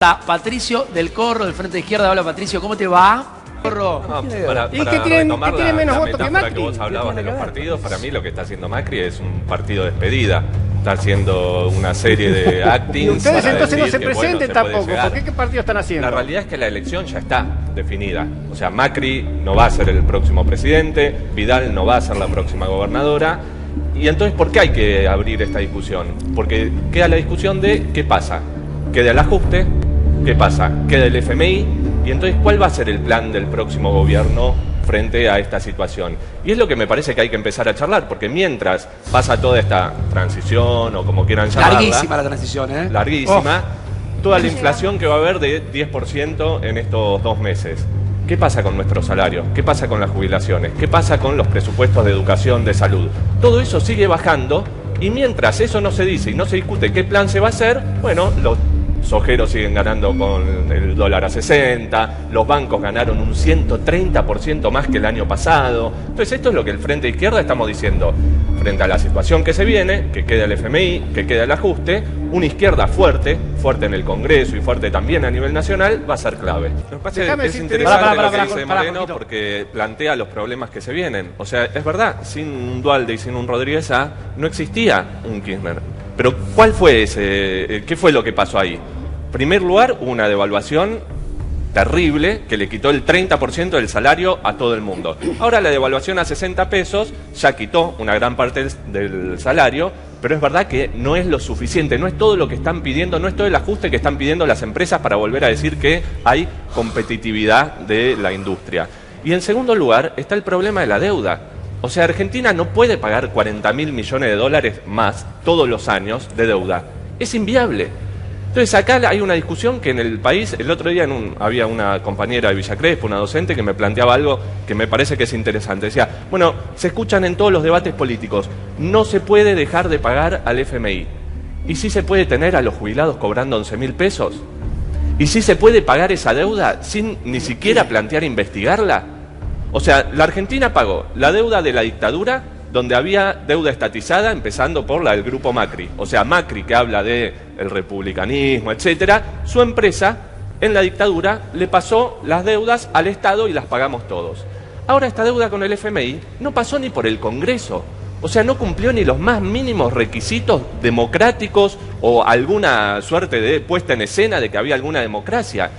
Patricio del Corro, del Frente de Izquierda. Hola, Patricio, ¿cómo te va? Corro. ¿Y qué tiene menos votos que Macri? Que vos hablabas de los partidos, para mí lo que está haciendo Macri es un partido de despedida. Está haciendo una serie de actings. Y ustedes entonces no se que, presenten tampoco. ¿Por qué partido están haciendo? La realidad es que la elección ya está definida. O sea, Macri no va a ser el próximo presidente, Vidal no va a ser la próxima gobernadora. Y entonces, ¿por qué hay que abrir esta discusión? Porque queda la discusión de qué pasa. Queda el ajuste, qué pasa, queda el FMI. Y entonces, ¿cuál va a ser el plan del próximo gobierno frente a esta situación? Y es lo que me parece que hay que empezar a charlar, porque mientras pasa toda esta transición, o como quieran llamarla... Larguísima la transición, ¿eh? Larguísima. Toda la inflación que va a haber de 10% en estos 2 meses. ¿Qué pasa con nuestros salarios? ¿Qué pasa con las jubilaciones? ¿Qué pasa con los presupuestos de educación, de salud? Todo eso sigue bajando, y mientras eso no se dice y no se discute qué plan se va a hacer, bueno, los sojeros siguen ganando con el dólar a 60, los bancos ganaron un 130% más que el año pasado. Entonces esto es lo que el Frente de Izquierda estamos diciendo. Frente a la situación que se viene, que queda el FMI, que queda el ajuste, una izquierda fuerte en el Congreso y fuerte también a nivel nacional, va a ser clave. Lo que pasa es interesante lo que dice Moreno porque plantea los problemas que se vienen. O sea, es verdad, sin un Duhalde y sin un Rodríguez A, no existía un Kirchner. Pero ¿cuál fue ese? ¿Qué fue lo que pasó ahí? En primer lugar, hubo una devaluación terrible que le quitó el 30% del salario a todo el mundo. Ahora la devaluación a 60 pesos ya quitó una gran parte del salario, pero es verdad que no es lo suficiente, no es todo lo que están pidiendo, no es todo el ajuste que están pidiendo las empresas para volver a decir que hay competitividad de la industria. Y en segundo lugar está el problema de la deuda. O sea, Argentina no puede pagar 40.000 millones de dólares más todos los años de deuda. Es inviable. Entonces acá hay una discusión que en el país, el otro día había una compañera de Villa Crespo, una docente, que me planteaba algo que me parece que es interesante. Decía, bueno, se escuchan en todos los debates políticos, no se puede dejar de pagar al FMI. ¿Y sí se puede tener a los jubilados cobrando 11.000 pesos? ¿Y sí se puede pagar esa deuda sin ni siquiera plantear investigarla? O sea, la Argentina pagó la deuda de la dictadura, donde había deuda estatizada, empezando por la del grupo Macri. O sea, Macri, que habla de el republicanismo, etcétera, su empresa en la dictadura le pasó las deudas al Estado y las pagamos todos. Ahora esta deuda con el FMI no pasó ni por el Congreso. O sea, no cumplió ni los más mínimos requisitos democráticos o alguna suerte de puesta en escena de que había alguna democracia.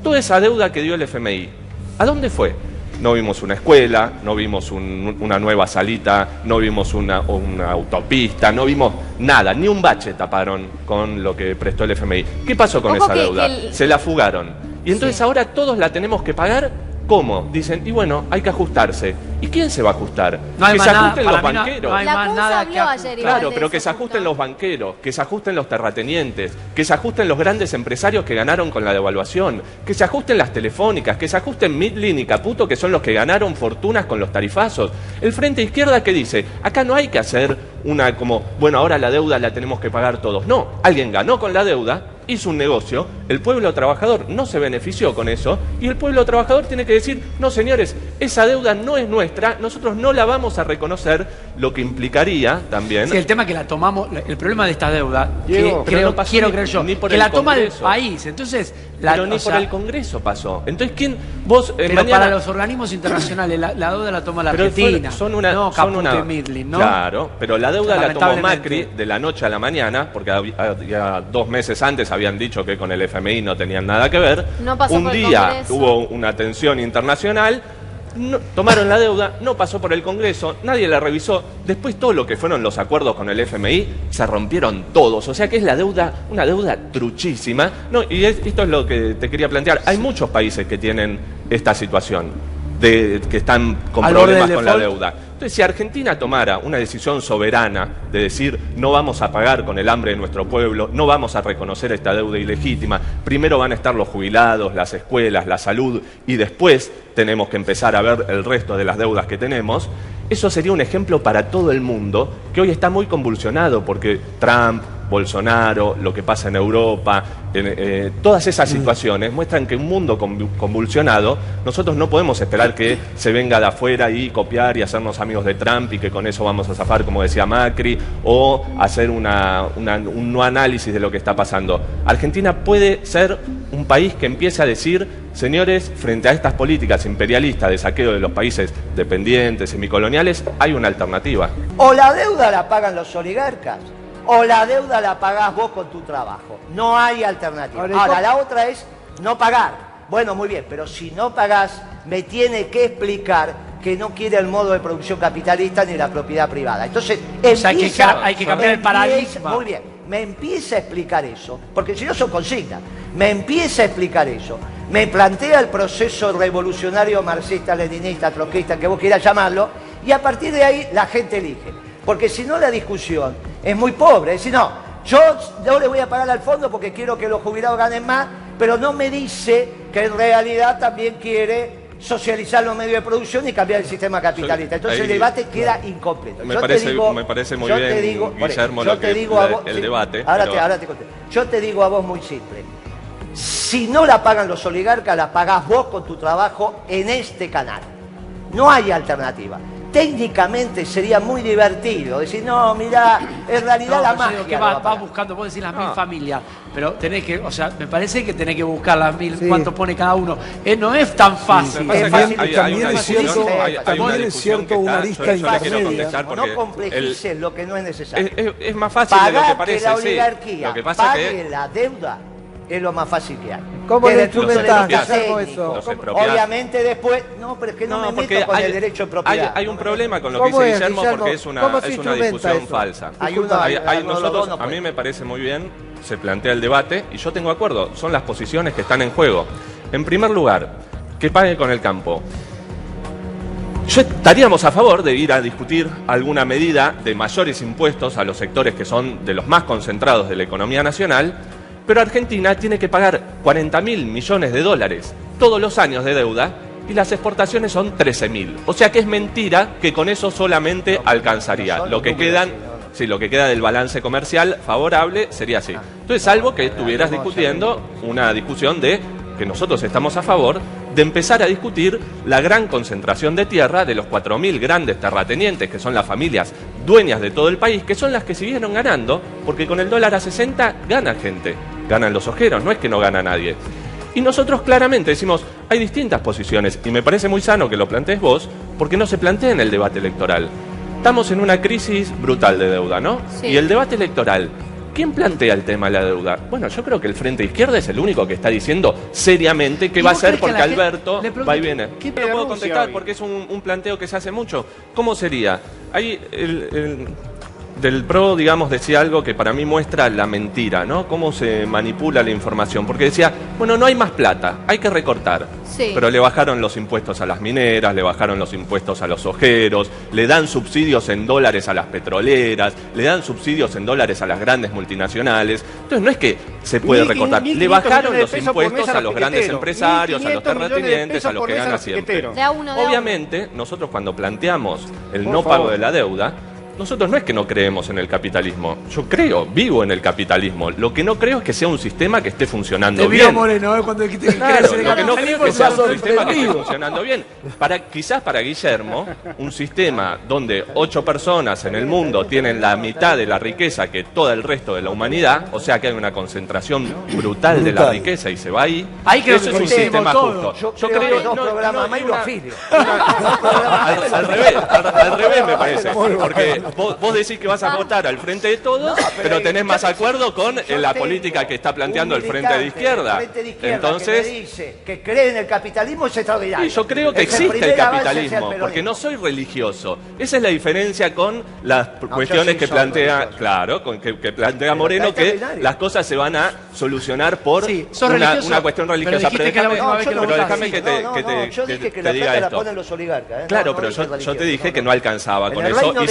Toda esa deuda que dio el FMI, ¿a dónde fue? No vimos una escuela, no vimos una nueva salita, no vimos una autopista, no vimos nada, ni un bache taparon con lo que prestó el FMI. ¿Qué pasó con esa deuda? Se la fugaron. Y entonces ahora todos la tenemos que pagar. ¿Cómo? Dicen, y bueno, hay que ajustarse. ¿Y quién se va a ajustar? No hay que más se nada, ajusten los banqueros. no hay más nada que ayer, claro, pero que se ajusten los banqueros, que se ajusten los terratenientes, que se ajusten los grandes empresarios que ganaron con la devaluación, que se ajusten las telefónicas, que se ajusten Midlin y Caputo, que son los que ganaron fortunas con los tarifazos. El Frente Izquierda, ¿qué dice? Acá no hay que hacer una como, bueno, ahora la deuda la tenemos que pagar todos. No, alguien ganó con la deuda, hizo un negocio, el pueblo trabajador no se benefició con eso, y el pueblo trabajador tiene que decir, no señores, esa deuda no es nuestra, nosotros no la vamos a reconocer, lo que implicaría también... Sí, el tema que la tomamos, el problema de esta deuda, Diego, quiero creer yo, ni por que el la toma el Congreso. país, entonces... Pero ni por el Congreso pasó. Entonces, ¿quién? Vos pero mañana... para los organismos internacionales, la deuda la toma la Pero Argentina, son Caputo una... y Midlin, ¿no? Claro, pero la deuda la tomó Lamentablemente. Macri de la noche a la mañana, porque había 2 meses antes habían dicho que con el FMI no tenían nada que ver. No pasó un por el día Congreso. hubo una tensión internacional, tomaron la deuda, no pasó por el Congreso, nadie la revisó. Después todo lo que fueron los acuerdos con el FMI se rompieron todos. O sea que es la deuda, una deuda truchísima. No, y esto es lo que te quería plantear. Hay muchos países que tienen esta situación, que están con problemas con la deuda. Entonces, si Argentina tomara una decisión soberana de decir no vamos a pagar con el hambre de nuestro pueblo, no vamos a reconocer esta deuda ilegítima, primero van a estar los jubilados, las escuelas, la salud, y después tenemos que empezar a ver el resto de las deudas que tenemos, eso sería un ejemplo para todo el mundo, que hoy está muy convulsionado porque Trump, Bolsonaro, lo que pasa en Europa, todas esas situaciones muestran que un mundo convulsionado, nosotros no podemos esperar que se venga de afuera y copiar y hacernos amigos de Trump y que con eso vamos a zafar, como decía Macri, o hacer un no análisis de lo que está pasando. Argentina puede ser un país que empiece a decir: señores, frente a estas políticas imperialistas de saqueo de los países dependientes, semicoloniales, hay una alternativa. O la deuda la pagan los oligarcas, o la deuda la pagás vos con tu trabajo. No hay alternativa. Ahora, la otra es no pagar. Bueno, muy bien, pero si no pagás, me tiene que explicar que no quiere el modo de producción capitalista ni la propiedad privada. Entonces, hay que cambiar el paradigma. Muy bien, me empieza a explicar eso, porque si no son consignas, me empieza a explicar eso, me plantea el proceso revolucionario marxista, leninista, troquista, que vos quieras llamarlo, y a partir de ahí la gente elige. Porque si no, la discusión es muy pobre. Es decir, no, yo no le voy a pagar al fondo porque quiero que los jubilados ganen más, pero no me dice que en realidad también quiere socializar los medios de producción y cambiar el sistema capitalista. Entonces el debate queda incompleto. Me parece muy bien, Guillermo, el debate. Ahora te contesto. Yo te digo a vos muy simple. Si no la pagan los oligarcas, la pagás vos con tu trabajo en este canal. No hay alternativa. Técnicamente sería muy divertido decir: no, mirá, en realidad la magia que va buscando, vos decís las 1000 familias, pero tenés que, o sea, me parece que tenés que buscar las 1000, cuánto pone cada uno. No es tan fácil. También es cierto una arista intermedia. No complejices lo que no es necesario. Es más fácil de lo que parece. Que la oligarquía Lo que pasa pague la deuda es lo más fácil que hay. ¿Cómo le instrumentás, Guillermo, eso? Obviamente después... No, pero es que no me meto con el derecho de propiedad. Hay un problema con lo que dice Guillermo, porque es una discusión falsa. A mí me parece muy bien, se plantea el debate, y yo tengo acuerdo, son las posiciones que están en juego. En primer lugar, que pague con el campo. Yo estaríamos a favor de ir a discutir alguna medida de mayores impuestos a los sectores que son de los más concentrados de la economía nacional, pero Argentina tiene que pagar 40.000 millones de dólares todos los años de deuda y las exportaciones son 13.000. O sea que es mentira que con eso solamente alcanzaría. Lo que queda del balance comercial favorable sería así. Entonces, salvo que estuvieras discutiendo una discusión de que nosotros estamos a favor de empezar a discutir la gran concentración de tierra de los 4.000 grandes terratenientes, que son las familias dueñas de todo el país, que son las que siguieron ganando, porque con el dólar a 60 gana gente, ganan los ojeros, no es que no gana nadie. Y nosotros claramente decimos, hay distintas posiciones, y me parece muy sano que lo plantees vos, porque no se plantea en el debate electoral. Estamos en una crisis brutal de deuda, ¿no? Sí. Y el debate electoral, ¿quién plantea el tema de la deuda? Bueno, yo creo que el Frente Izquierda es el único que está diciendo seriamente qué va a hacer, porque Alberto va y viene. No puedo contestar porque es un planteo que se hace mucho. ¿Cómo sería? Ahí del PRO, digamos, decía algo que para mí muestra la mentira, ¿no? Cómo se manipula la información. Porque decía, bueno, no hay más plata, hay que recortar. Sí. Pero le bajaron los impuestos a las mineras, le bajaron los impuestos a los ojeros, le dan subsidios en dólares a las petroleras, le dan subsidios en dólares a las grandes multinacionales. Entonces no es que se puede recortar. Le bajaron los impuestos a los grandes empresarios, a los terratenientes, a los que ganan siempre. Obviamente, nosotros cuando planteamos el no pago de la deuda, nosotros no es que no creemos en el capitalismo. Yo vivo en el capitalismo. Lo que no creo es que sea un sistema que esté funcionando bien. Te vio Moreno, cuando dijiste que claro, lo que no creo es que sea un sistema que esté funcionando bien. Quizás para Guillermo, un sistema donde 8 personas en el mundo tienen la mitad de la riqueza que todo el resto de la humanidad, o sea que hay una concentración brutal de la riqueza y se va ahí, eso es un sistema justo. Yo creo que dos programas más y lo afilio. Al revés me parece, porque vos decís que vas a votar al Frente de Todos, pero tenés más acuerdo con la política que está planteando el Frente de Izquierda. Entonces, que me dice que cree en el capitalismo es extraordinario. Y yo creo que existe el capitalismo, porque no soy religioso. Esa es la diferencia con las cuestiones que plantea, que plantea Moreno, que las cosas se van a solucionar por una cuestión religiosa. Pero déjame que te diga esto. Claro, pero yo te dije que no alcanzaba con eso y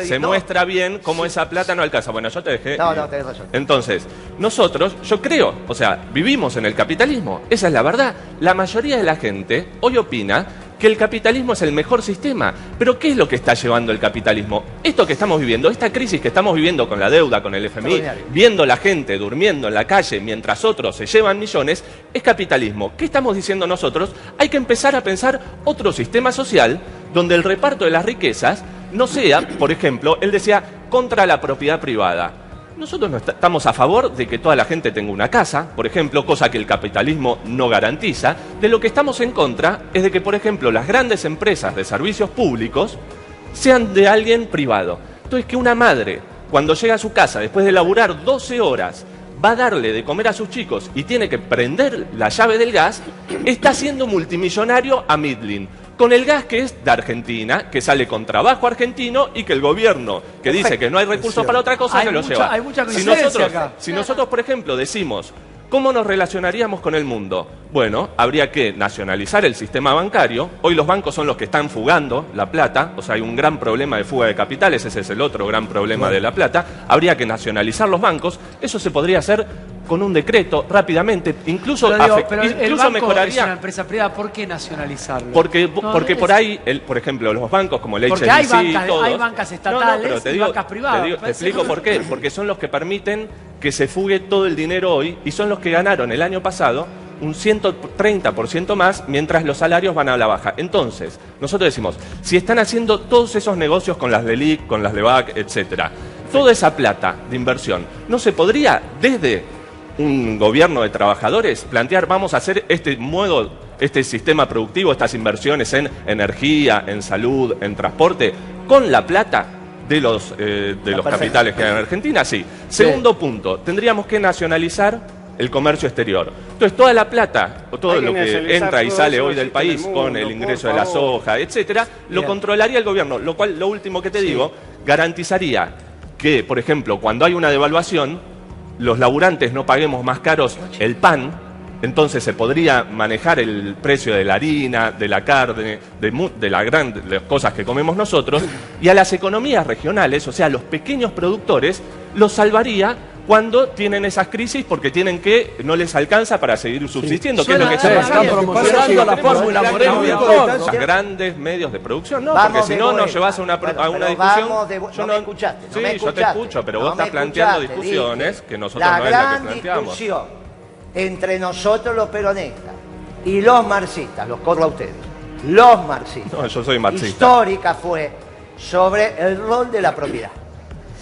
se muestra bien cómo esa plata no alcanza. Bueno, yo te dejé. No, tenés razón. Entonces, nosotros, yo creo, o sea, vivimos en el capitalismo. Esa es la verdad. La mayoría de la gente hoy opina que el capitalismo es el mejor sistema. Pero ¿qué es lo que está llevando el capitalismo? Esto que estamos viviendo, esta crisis que estamos viviendo con la deuda, con el FMI, viendo la gente durmiendo en la calle mientras otros se llevan millones, es capitalismo. ¿Qué estamos diciendo nosotros? Hay que empezar a pensar otro sistema social donde el reparto de las riquezas no sea, por ejemplo, él decía, contra la propiedad privada. Nosotros no estamos a favor de que toda la gente tenga una casa, por ejemplo, cosa que el capitalismo no garantiza. De lo que estamos en contra es de que, por ejemplo, las grandes empresas de servicios públicos sean de alguien privado. Entonces, que una madre, cuando llega a su casa, después de laburar 12 horas, va a darle de comer a sus chicos y tiene que prender la llave del gas, está siendo multimillonario a Midland. Con el gas que es de Argentina, que sale con trabajo argentino y que el gobierno, que dice que no hay recursos para otra cosa, se lo lleva. Hay mucha coincidencia acá. Si nosotros, por ejemplo, decimos, ¿cómo nos relacionaríamos con el mundo? Bueno, habría que nacionalizar el sistema bancario. Hoy los bancos son los que están fugando la plata, o sea, hay un gran problema de fuga de capitales, ese es el otro gran problema de la plata. Habría que nacionalizar los bancos, eso se podría hacer con un decreto rápidamente, incluso el banco mejoraría. Es una empresa privada, ¿por qué nacionalizarlo? Porque por ahí, por ejemplo, los bancos como el HSBC y todos, hay bancas estatales y bancas privadas. Te explico por qué. Porque son los que permiten que se fugue todo el dinero hoy y son los que ganaron el año pasado un 130% más, mientras los salarios van a la baja. Entonces, nosotros decimos, si están haciendo todos esos negocios con las LELIC, con las LEVAC, etcétera, toda esa plata de inversión, ¿no se podría desde un gobierno de trabajadores plantear, vamos a hacer este sistema productivo, estas inversiones en energía, en salud, en transporte, con la plata de los capitales que hay en Argentina? Sí. Segundo punto, tendríamos que nacionalizar el comercio exterior. Entonces, toda la plata, o todo lo que entra y sale hoy del país con el ingreso de la soja, etcétera, lo controlaría el gobierno, lo cual, lo último que te digo, garantizaría que, por ejemplo, cuando hay una devaluación, los laburantes no paguemos más caros el pan, entonces se podría manejar el precio de la harina, de la carne, de las cosas que comemos nosotros, y a las economías regionales, o sea, a los pequeños productores, los salvaría cuando tienen esas crisis porque no les alcanza para seguir subsistiendo, que es lo que está pasando. Promocionando la fórmula Moreno y los grandes medios de producción, no, porque si no nos llevas a una discusión. No me escuchaste. Sí, yo te escucho, pero vos estás planteando discusiones que nosotros no es la que planteamos. La gran discusión entre nosotros los peronistas y los marxistas, los corro a ustedes, los marxistas. No, yo soy marxista. Histórica fue sobre el rol de la propiedad.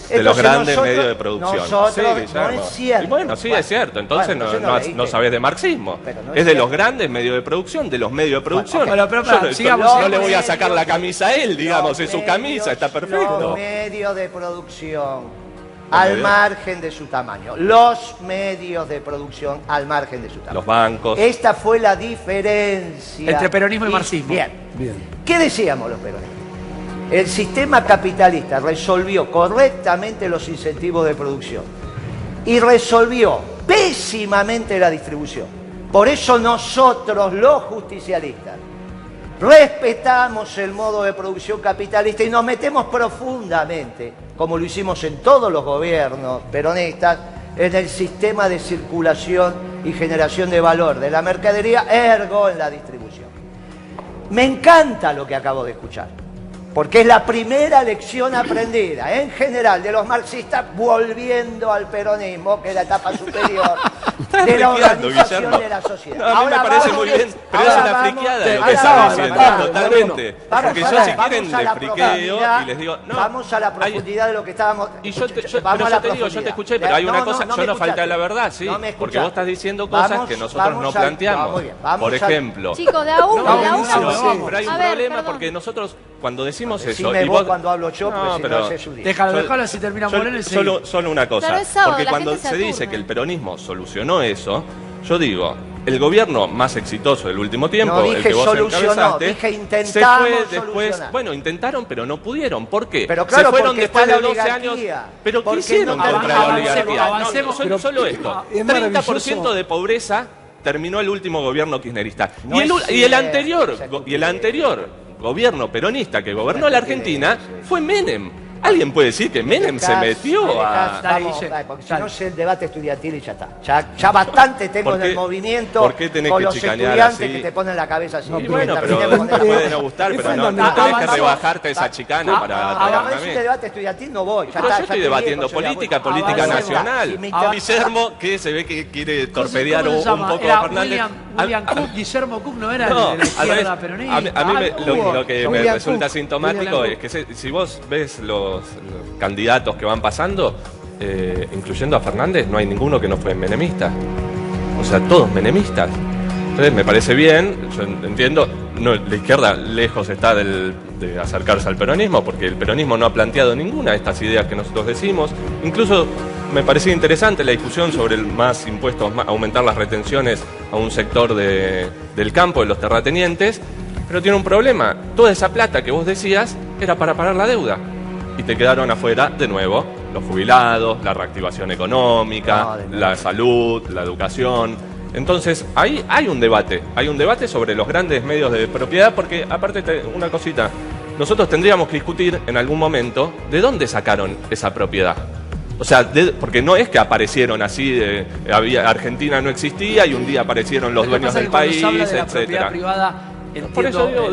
De los grandes medios de producción. Sí, no es cierto. Y bueno, sí, es cierto. Entonces no sabés de marxismo. Es de los grandes medios de producción, de los medios de producción. No le voy a sacar la camisa a él, digamos, es su camisa, está perfecto. Los medios de producción al margen de su tamaño. Los medios de producción al margen de su tamaño. Los bancos. Esta fue la diferencia. Entre peronismo y marxismo. Bien. ¿Qué decíamos los peronistas? El sistema capitalista resolvió correctamente los incentivos de producción y resolvió pésimamente la distribución. Por eso nosotros, los justicialistas, respetamos el modo de producción capitalista y nos metemos profundamente, como lo hicimos en todos los gobiernos peronistas, en el sistema de circulación y generación de valor de la mercadería, ergo en la distribución. Me encanta lo que acabo de escuchar, porque es la primera lección aprendida, en general, de los marxistas, volviendo al peronismo, que es la etapa superior de la organización de la sociedad. No, a mí me parece muy bien, pero es una friqueada lo que está diciendo, totalmente. Porque yo, si quieren, les friqueo y les digo... Vamos a la profundidad de lo que estábamos... Y yo te escuché, pero hay una cosa, yo no falta la verdad, sí, porque vos estás diciendo cosas que nosotros no planteamos. Por ejemplo... Chicos, de a uno, pero hay un problema porque nosotros, cuando decimos eso... Y vos cuando hablo yo, pero no sé su día. Déjalo así termina Moreno y solo una cosa, porque cuando se dice que el peronismo solucionó eso, yo digo, el gobierno más exitoso del último tiempo, el que vos encabezaste, dije intentamos se fue después, solucionar. bueno, intentaron, pero no pudieron. ¿Por qué? Pero claro, se fueron después de 12 oligarquía. años. ¿Pero qué hicieron contra la oligarquía? Avancemos, Solo esto. 30% de pobreza terminó el último gobierno kirchnerista. Y el anterior gobierno peronista que gobernó la Argentina fue Menem. ¿Alguien puede decir que Menem se metió a...? Vamos, porque si no es el debate estudiantil y ya está. Ya bastante tengo en el movimiento ¿por qué tenés con que los chicanear estudiantes así? que te ponen la cabeza así. Y bueno, pero te puede no gustar, pero no tenés que rebajarte esa chicana para Ahora, atacarme a si mí. este debate estudiantil no voy. Pero yo estoy debatiendo política nacional. Guillermo, que se ve que quiere torpedear un poco a Fernández. William Cook, Guillermo Cook no era No, de la izquierda peronista. a mí lo que me resulta sintomático William es que si vos ves los candidatos que van pasando, incluyendo a Fernández, no hay ninguno que no fue menemista. O sea, todos menemistas. Entonces me parece bien, yo entiendo, no, la izquierda lejos está de acercarse al peronismo, porque el peronismo no ha planteado ninguna de estas ideas que nosotros decimos. Incluso me parecía interesante la discusión sobre el más impuestos, aumentar las retenciones a un sector del campo, de los terratenientes, pero tiene un problema. Toda esa plata que vos decías era para pagar la deuda. Y te quedaron afuera, de nuevo, los jubilados, la reactivación económica, la salud, la educación. Entonces, ahí hay un debate sobre los grandes medios de propiedad, porque, aparte, una cosita, nosotros tendríamos que discutir en algún momento de dónde sacaron esa propiedad. O sea, porque no es que aparecieron así, Argentina no existía y un día aparecieron los dueños del país, etcétera. Por eso digo,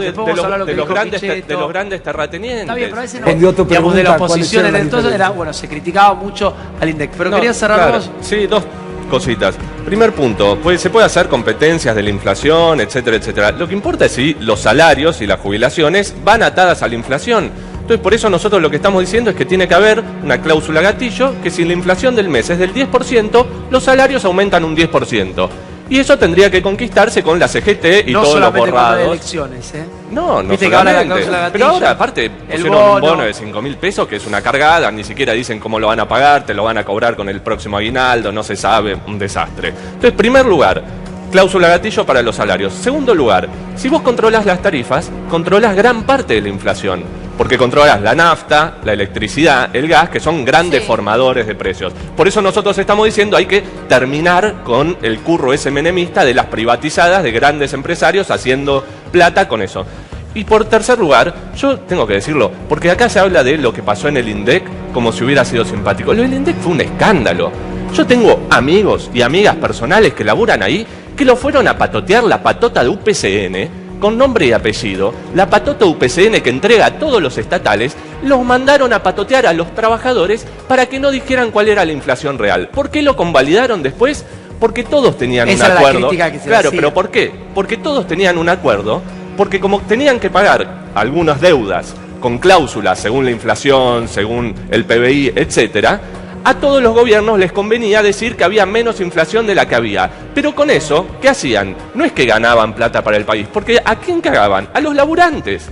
de los grandes terratenientes. Está bien, pero a veces no, digamos, de la oposición en entonces era, bueno, se criticaba mucho al INDEC. Pero quería cerrar vos. Sí, dos cositas. Primer punto, se puede hacer competencias de la inflación, etcétera, etcétera. Lo que importa es si los salarios y las jubilaciones van atadas a la inflación. Entonces, por eso nosotros lo que estamos diciendo es que tiene que haber una cláusula gatillo, que si la inflación del mes es del 10%, los salarios aumentan un 10%. Y eso tendría que conquistarse con la CGT y no todos los borrados. No solamente con las elecciones, ¿eh? No ¿Viste solamente. Pero ahora, aparte, pusieron un bono de 5.000 pesos, que es una cargada, ni siquiera dicen cómo lo van a pagar, te lo van a cobrar con el próximo aguinaldo, no se sabe, un desastre. Entonces, primer lugar, cláusula gatillo para los salarios. Segundo lugar, si vos controlás las tarifas, controlás gran parte de la inflación. Porque controlas la nafta, la electricidad, el gas, que son grandes formadores de precios. Por eso nosotros estamos diciendo hay que terminar con el curro ese menemista de las privatizadas de grandes empresarios haciendo plata con eso. Y por tercer lugar, yo tengo que decirlo, porque acá se habla de lo que pasó en el INDEC como si hubiera sido simpático. Lo del INDEC fue un escándalo. Yo tengo amigos y amigas personales que laburan ahí que lo fueron a patotear la patota de UPCN, con nombre y apellido, la patota UPCN que entrega a todos los estatales, los mandaron a patotear a los trabajadores para que no dijeran cuál era la inflación real. ¿Por qué lo convalidaron después? Porque todos tenían un acuerdo. Era la crítica que se claro, hacía. pero ¿por qué? Porque todos tenían un acuerdo, porque como tenían que pagar algunas deudas con cláusulas según la inflación, según el PBI, etcétera, a todos los gobiernos les convenía decir que había menos inflación de la que había. Pero con eso, ¿qué hacían? No es que ganaban plata para el país, porque ¿a quién cagaban? A los laburantes,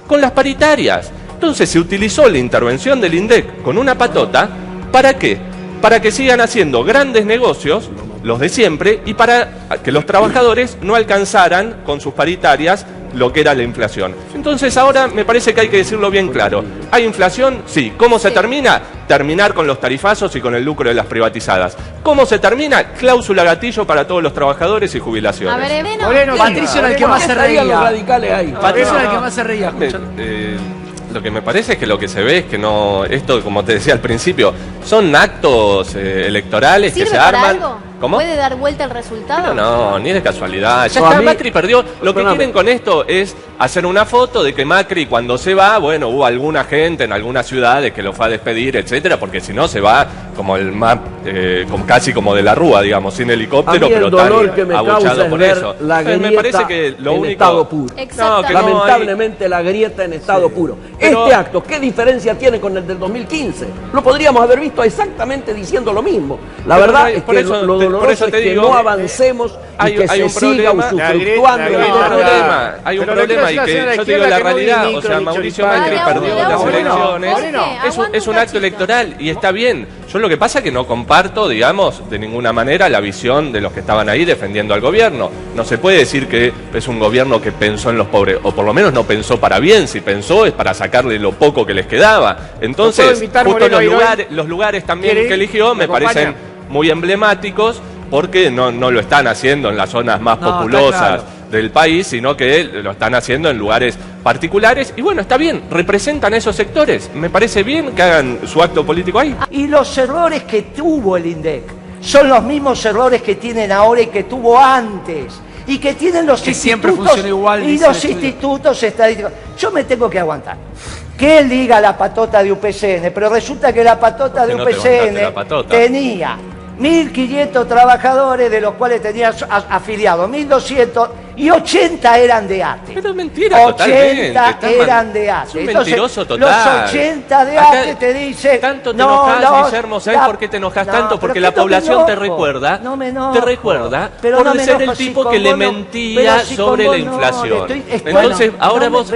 con las paritarias. Entonces se utilizó la intervención del INDEC con una patota, ¿para qué? Para que sigan haciendo grandes negocios, los de siempre, y para que los trabajadores no alcanzaran con sus paritarias lo que era la inflación. Entonces ahora me parece que hay que decirlo bien claro. ¿Hay inflación? Sí. ¿Cómo se termina? Terminar con los tarifazos y con el lucro de las privatizadas. ¿Cómo se termina? Cláusula gatillo para todos los trabajadores y jubilaciones. A ver, Moreno, Patricio era el que más se reía. Los radicales ahí. Patricio era el que más se reía. Lo que me parece es que lo que se ve es que no, esto como te decía al principio, son actos electorales que se arman. Algo? ¿Cómo? ¿Puede dar vuelta el resultado? No, ni de casualidad. Ya está, Macri perdió. Lo que quieren con esto es hacer una foto de que Macri cuando se va, bueno, hubo alguna gente en algunas ciudades que lo fue a despedir, etcétera, porque si no se va como el más, casi como de la Rúa, digamos, sin helicóptero, pero tan abuchado por eso. La grieta me parece que lo único... estado puro. No, que lamentablemente la grieta en estado puro. Pero... Este acto, ¿qué diferencia tiene con el del 2015? Lo podríamos haber visto exactamente diciendo lo mismo. La verdad es que lo doloroso es que no avancemos y que se siga usufructuando. Hay un problema y que yo te digo la realidad, o sea, Mauricio Macri perdió las elecciones, es un acto electoral y está bien. Yo lo que pasa es que no comparto, digamos, de ninguna manera la visión de los que estaban ahí defendiendo al gobierno. No se puede decir que es un gobierno que pensó en los pobres, o por lo menos no pensó para bien. Si pensó es para sacarle lo poco que les quedaba. Entonces, justo los lugares también que eligió me parecen muy emblemáticos, porque no lo están haciendo en las zonas más populosas del país, sino que lo están haciendo en lugares particulares, y bueno, está bien, representan a esos sectores. Me parece bien que hagan su acto político ahí. Y los errores que tuvo el INDEC son los mismos errores que tienen ahora y que tuvo antes. Y que tienen los que institutos siempre funciona igual, y los institutos estadísticos. Yo me tengo que aguantar. Que él diga la patota de UPCN, pero resulta que la patota de UPCN tenía 1.500 trabajadores, de los cuales tenía afiliados 1.200, y 80 eran de ATE. Pero es mentira, 80 eran de ATE. Es un mentiroso total. Los 80 de ATE te dicen... Tanto te enojas, Guillermo, ¿sabes por qué te enojas tanto? Porque la población te recuerda, por ser el tipo que le mentía sobre la inflación. Entonces, ahora vos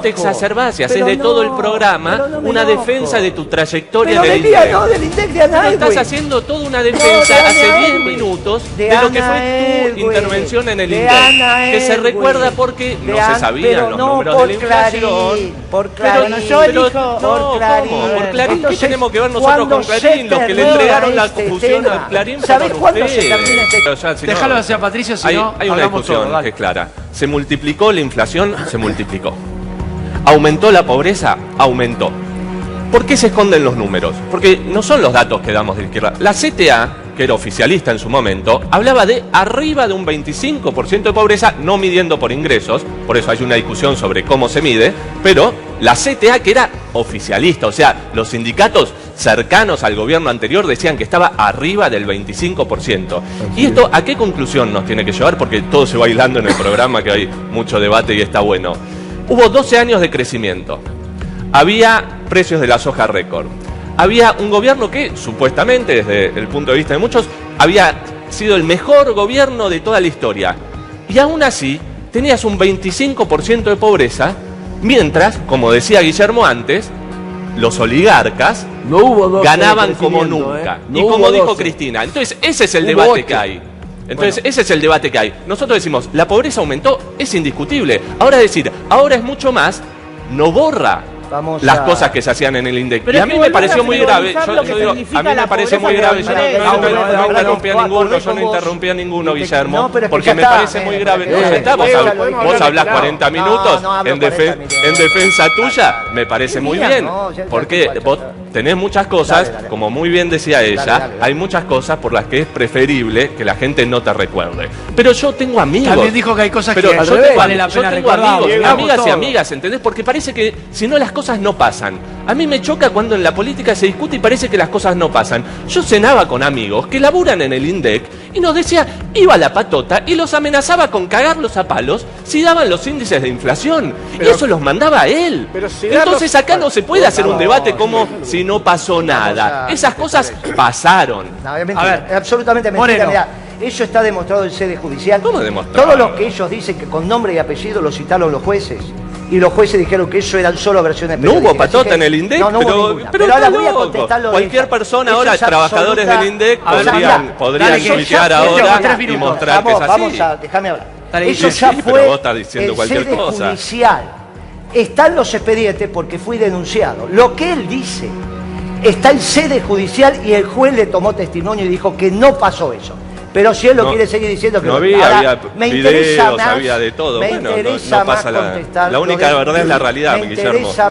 te exacerbás y haces de todo el programa una defensa de tu trayectoria del INDEC. Estás haciendo toda una defensa hace 10 minutos de lo que fue tu intervención en el INDEC. Que se recuerda porque no se sabían los números de la inflación. Por Clarín. Por Clarín, ¿qué tenemos que ver nosotros con Clarín? Los que le entregaron la confusión a Clarín fueron ustedes. Déjalo hacia Patricio, si no, hay una discusión que es clara. Se multiplicó la inflación, se multiplicó. ¿Aumentó la pobreza? Aumentó. ¿Por qué se esconden los números? Porque no son los datos que damos de izquierda. La CTA, que era oficialista en su momento, hablaba de arriba de un 25% de pobreza, no midiendo por ingresos, por eso hay una discusión sobre cómo se mide, pero la CTA, que era oficialista, o sea, los sindicatos cercanos al gobierno anterior decían que estaba arriba del 25%. ¿Y esto a qué conclusión nos tiene que llevar? Porque todo se va hilando en el programa, que hay mucho debate y está bueno. Hubo 12 años de crecimiento. Había precios de la soja récord. Había un gobierno que, supuestamente, desde el punto de vista de muchos, había sido el mejor gobierno de toda la historia. Y aún así, tenías un 25% de pobreza, mientras, como decía Guillermo antes, los oligarcas ganaban como nunca. Y como dijo Cristina. Entonces, ese es el debate que hay. Ese es el debate que hay. Nosotros decimos, la pobreza aumentó, es indiscutible. Ahora decir, ahora es mucho más, no borra las cosas que se hacían en el INDEC. Y a mí me pareció muy grave. Yo digo, a mí me parece muy grave. Yo no interrumpí a ninguno, Guillermo, porque me parece muy grave. Vos hablás 40 minutos en defensa tuya, me parece muy bien. Porque vos tenés muchas cosas, como muy bien decía ella, hay muchas cosas por las que es preferible que la gente no te recuerde. Pero yo tengo amigos. También dijo que hay cosas que vale la pena recordar. Amigas y amigas, ¿entendés? Porque parece que si no las cosas no pasan. A mí me choca cuando en la política se discute y parece que las cosas no pasan. Yo cenaba con amigos que laburan en el INDEC y nos decía, iba la patota y los amenazaba con cagarlos a palos si daban los índices de inflación. Y eso los mandaba a él. Entonces acá no se puede hacer un debate como si no pasó nada. Esas cosas pasaron. No, es absolutamente mentira. Mirá, eso está demostrado en sede judicial. ¿Cómo demostrado? Todo lo que ellos dicen que con nombre y apellido lo citaron los jueces. Y los jueces dijeron que eso eran solo versiones periodísticas. No hubo patota en el INDEC, pero ahora voy a contestarlo. Cualquier persona ahora, trabajadores del INDEC, podrían tuitear ahora y mostrar que es así. Déjame hablar. Eso ya fue pero vos estás diciendo cualquier cosa. Judicial. Están los expedientes porque fui denunciado. Lo que él dice está en sede judicial y el juez le tomó testimonio y dijo que no pasó eso. Pero si él lo quiere seguir diciendo que no había videos, había de todo. Bueno, no pasa nada. La única verdad es la realidad, Guillermo.